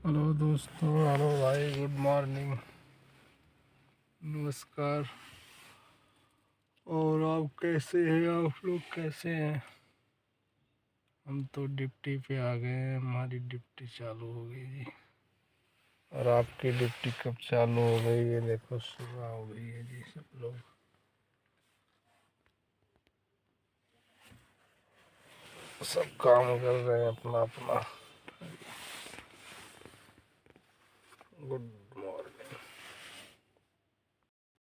Hello दोस्तों, hello भाई, good morning, नमस्कार। और आप कैसे हैं? आप लोग कैसे हैं? हम तो ड्यूटी पे आ गए हैं, हमारी ड्यूटी चालू हो गई जी। और आपकी ड्यूटी कब चालू हो गई? ये देखो, सुबह हो गई है जी। सब लोग सब काम कर रहे हैं अपना अपना। गुड